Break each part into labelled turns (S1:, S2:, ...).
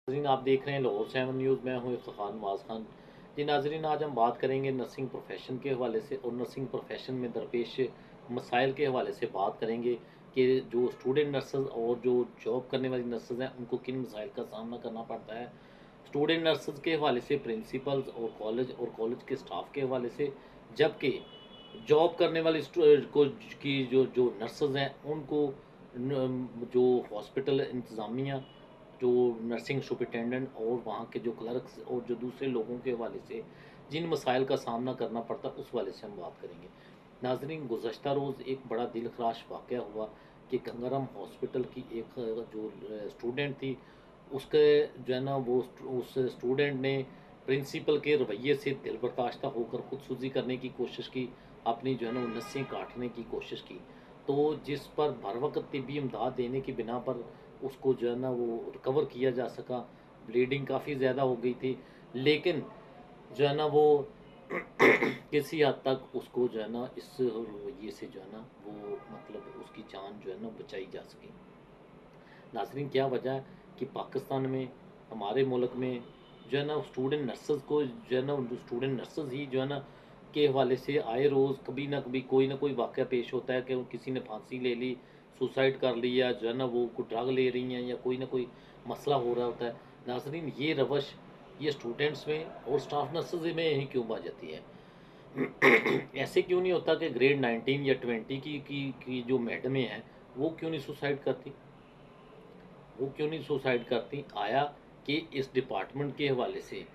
S1: नाज़रीन आप देख रहे हैं लाहौर 7 न्यूज़। मैं हूँ इफ्तिखार नवाज़ खान। जी नाज़रीन, आज हम बात करेंगे नर्सिंग प्रोफेशन के हवाले से और नर्सिंग प्रोफेशन में दरपेश मसाइल के हवाले से बात करेंगे कि जो स्टूडेंट नर्सेज और जो जॉब करने वाली नर्सेज हैं उनको किन मसाइल का सामना करना पड़ता है। स्टूडेंट नर्सेज के हवाले से प्रिंसिपल्स और कॉलेज के स्टाफ के हवाले से, जबकि जॉब करने वाली को की जो नर्सेज हैं उनको जो हॉस्पिटल इंतज़ामिया, जो नर्सिंग सुपरिटेंडेंट और वहाँ के जो क्लर्क्स और जो दूसरे लोगों के हवाले से जिन मसाइल का सामना करना पड़ता है उस वाले से हम बात करेंगे। नाज़रीन, गुज़श्ता रोज़ एक बड़ा दिलखराश वाक़या हुआ कि गंगाराम हॉस्पिटल की एक जो स्टूडेंट थी, उसके जो है ना वो उस स्टूडेंट ने प्रिंसिपल के रवैये से दिलबर्दाश्ता होकर खुदकुशी करने की कोशिश की, अपनी जो है ना वो नसें काटने की कोशिश की। तो जिस पर बर वक़्त तिब्बी इमदाद देने की बिना पर उसको जो है ना वो रिकवर किया जा सका। ब्लीडिंग काफ़ी ज़्यादा हो गई थी, लेकिन जो है ना वो किसी हद तक उसको जो है ना इस रवैये से जो है ना वो मतलब उसकी जान जो है ना बचाई जा सकी। नाज़रीन, क्या वजह है कि पाकिस्तान में, हमारे मुल्क में जो है ना स्टूडेंट नर्सेज़ को जो है ना स्टूडेंट नर्सेज़ ही जो है ना के हवाले से आए रोज़ कभी ना कोई वाक़या पेश होता है कि वो किसी ने फांसी ले ली, सुसाइड कर लिया, जो है ना वो कोई ड्रग ले रही हैं या कोई ना कोई मसला हो रहा होता है। नाज़रीन, ये रवश ये स्टूडेंट्स में और स्टाफ नर्सेज़ में ही क्यों आ जाती है? ऐसे क्यों नहीं होता कि ग्रेड 19 या 20 की जो मैडमें हैं, वो क्यों नहीं सुसाइड करती? वो क्यों नहीं सुसाइड करती? आया कि इस डिपार्टमेंट के हवाले से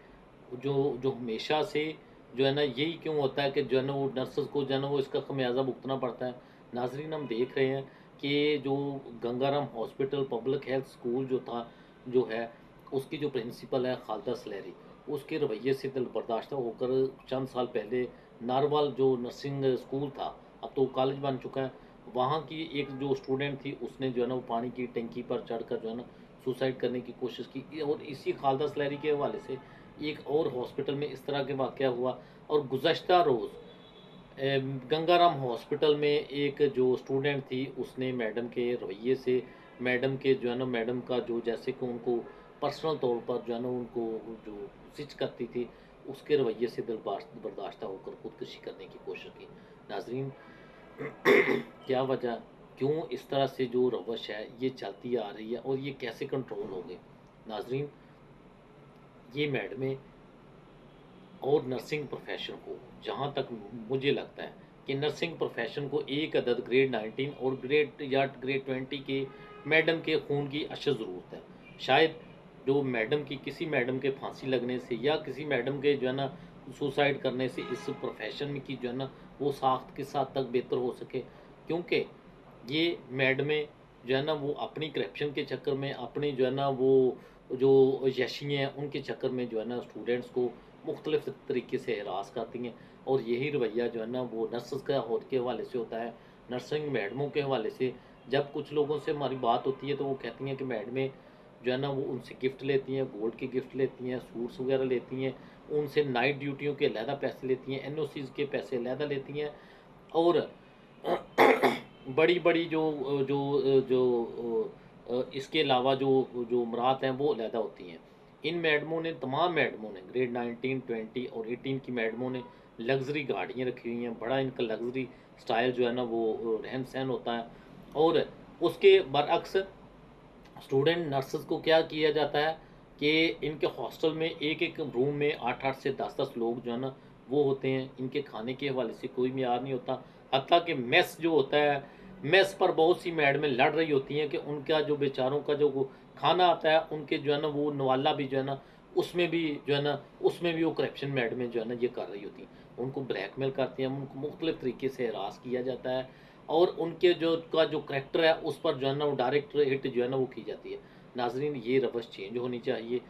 S1: जो जो हमेशा से जो है ना यही क्यों होता है कि जो है ना वो नर्सेज़ को जो है ना वो इसका ख़मियाज़ा भुगतना पड़ता है। नाज़रीन, हम देख रहे हैं कि जो Gangaram hospital public health school जो है, उसकी जो प्रिंसिपल है खालिदा सलेरी, उसके रवैये से दिलबर्दाश्ता होकर चंद साल पहले नारवाल जो नर्सिंग स्कूल था, अब तो कॉलेज बन चुका है, वहाँ की एक जो स्टूडेंट थी उसने जो है ना वो पानी की टंकी पर चढ़कर जो है ना सुसाइड करने की कोशिश की। और इसी खालिदा सलेरी के हवाले से एक और हॉस्पिटल में इस तरह के वाक़या हुआ। और गुज़श्ता रोज़ गंगाराम हॉस्पिटल में एक जो स्टूडेंट थी उसने मैडम के रवैये से, मैडम के जो है ना मैडम का जो जैसे कि उनको पर्सनल तौर पर जो है ना उनको जो ज़िच करती थी, उसके रवैये से बर्दाश्त होकर खुदकुशी करने की कोशिश की। नाज़रीन, क्या वजह, क्यों इस तरह से जो रवश है ये चलती आ रही है और ये कैसे कंट्रोल हो गई? नाज़रीन, ये मैडमें और नर्सिंग प्रोफेशन को, जहाँ तक मुझे लगता है कि नर्सिंग प्रोफेशन को एक अदद ग्रेड 19 और ग्रेड 20 के मैडम के खून की अशद ज़रूरत है। शायद जो मैडम की किसी मैडम के फांसी लगने से या किसी मैडम के जो है ना सुसाइड करने से इस प्रोफेशन में की जो है ना वो साख्त किस हद तक बेहतर हो सके, क्योंकि ये मैडमें जो है ना वो अपनी करप्शन के चक्कर में, अपनी जो है ना वो जो यशी हैं उनके चक्कर में जो है ना स्टूडेंट्स को मुख्तलिफ तरीके से हरास करती हैं। और यही रवैया जो है ना वो नर्सेस का के हवाले से होता है, नर्सिंग मैडमों के हवाले से। जब कुछ लोगों से हमारी बात होती है तो वो कहती हैं कि मैडमें जो है ना वो उनसे गिफ्ट लेती हैं, गोल्ड के गिफ्ट लेती हैं, सूट्स वगैरह लेती हैं, उनसे नाइट ड्यूटियों के अलहदा पैसे लेती हैं, एनओसीज़ के पैसे अलहदा लेती हैं। और बड़ी-बड़ी इसके अलावा जो उमरात हैं वो अलहदा होती हैं। इन मैडमों ने, तमाम मैडमों ने, ग्रेड 19, 20 और 18 की मैडमों ने लग्ज़री गाड़ियाँ रखी हुई हैं, बड़ा इनका लग्ज़री स्टाइल जो है ना वो रहन-सहन होता है। और उसके बरअक्स स्टूडेंट नर्सेज़ को क्या किया जाता है कि इनके हॉस्टल में एक-एक रूम में 8-8 से 10-10 लोग जो है ना वो होते हैं। इनके खाने के हवाले से कोई मियार नहीं होता। हत्ता कि मेस जो होता है, मेस पर बहुत सी मैडमें लड़ रही होती हैं कि उनका जो बेचारों का जो वो खाना आता है, उनके जो है ना वो नवाला भी जो है ना उसमें भी जो है ना उसमें भी वो करप्शन मैडमें जो है ना ये कर रही होती हैं। उनको ब्लैकमेल करती हैं, उनको मुख्तलिफ तरीके से हरास किया जाता है और उनके जो करैक्टर है उस पर जो है ना वो डायरेक्ट हिट जो है ना वो की जाती है। नाज़रीन, ये रवश चेंज होनी चाहिए।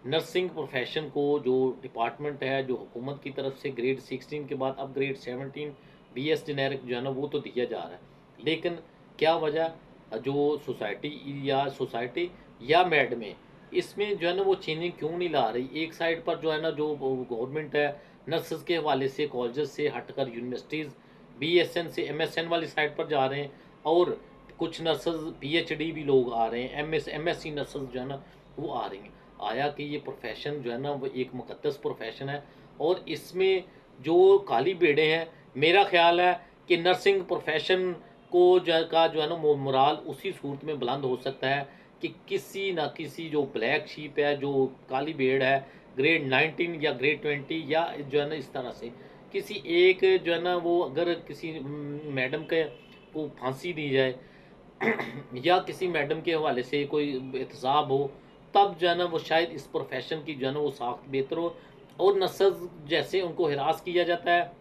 S1: नर्सिंग प्रोफेशन को जो डिपार्टमेंट है, जो हुकूमत की तरफ से ग्रेड 16 के बाद अब ग्रेड 17 बीएस जेनेरिक जो है ना वो तो दिया जा रहा है, लेकिन क्या वजह जो सोसाइटी या मेड में इसमें जो है ना वो चेंजिंग क्यों नहीं ला रही? एक साइड पर जो है ना जो गवर्नमेंट है नर्सेज के हवाले से कॉलेजेस से हटकर यूनिवर्सिटीज़ बीएसएन से एमएसएन वाली साइड पर जा रहे हैं और कुछ नर्सेज पीएचडी भी लोग आ रहे हैं, एमएससी नर्सेज जो है ना वो आ रही हैं। आया कि ये प्रोफ़ेशन जो है ना वो एक मुक़द्दस प्रोफ़ेशन है और इसमें जो काली भेड़ें हैं, मेरा ख़्याल है कि नर्सिंग प्रोफ़ेशन को जो है ना मोराल उसी सूरत में बुलंद हो सकता है कि किसी न किसी जो ब्लैक शीप है, जो काली भेड़ है, ग्रेड 19 या ग्रेड 20 या जो है ना इस तरह से किसी एक जो है ना वो अगर किसी मैडम के को फांसी दी जाए या किसी मैडम के हवाले से कोई एहतसाब हो, तब जो है ना वो शायद इस प्रोफेशन की जो है ना वो साख्त बेहतर हो। और नर्सेज जैसे उनको हिरास किया जाता है,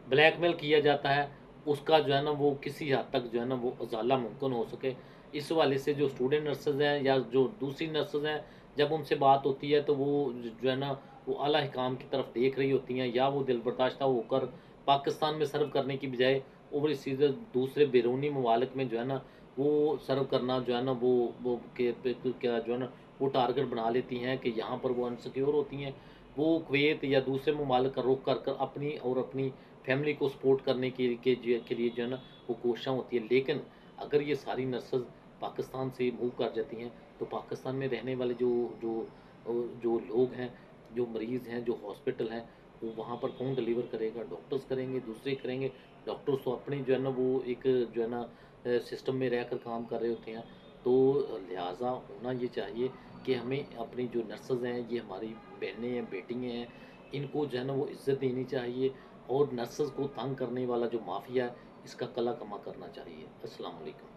S1: ब्लैकमेल किया जाता है, उसका जो है ना वो किसी हद तक जो है ना वो उजाला मुमकिन हो सके। इस हवाले से जो स्टूडेंट नर्सेज हैं या जो दूसरी नर्सेज हैं, जब उनसे बात होती है तो वो जो है ना वो आला हिकाम की तरफ देख रही होती हैं, या वो दिलबर्दाश्ता होकर पाकिस्तान में सर्व करने की बजाय ओवरसीज़ दूसरे बैरूनी ममालिक में जो है ना वो सर्व करना जो है ना वो क्या जो है ना वो टारगेट बना लेती हैं कि यहाँ पर वो अनसिक्योर होती हैं। वो कुवैत या दूसरे ममालिक का रुख कर कर अपनी फैमिली को सपोर्ट करने के लिए जो है ना वो कोशिशें होती है। लेकिन अगर ये सारी नर्सेज़ पाकिस्तान से मूव कर जाती हैं, तो पाकिस्तान में रहने वाले जो जो जो लोग हैं, जो मरीज़ हैं, जो हॉस्पिटल हैं, वो वहाँ पर कौन डिलीवर करेगा? डॉक्टर्स करेंगे, दूसरे करेंगे। डॉक्टर्स तो अपने जो है ना वो एक जो है ना सिस्टम में रहकर काम कर रहे होते हैं। तो लिहाज़ा होना ये चाहिए कि हमें अपनी जो नर्सेज़ हैं, ये हमारी बहनें हैं, बेटियाँ हैं, इनको जो है ना वो इज़्ज़त देनी चाहिए और नर्सेज़ को तंग करने वाला जो माफ़िया है, इसका कला कमा करना चाहिए। अस्सलाम वालेकुम।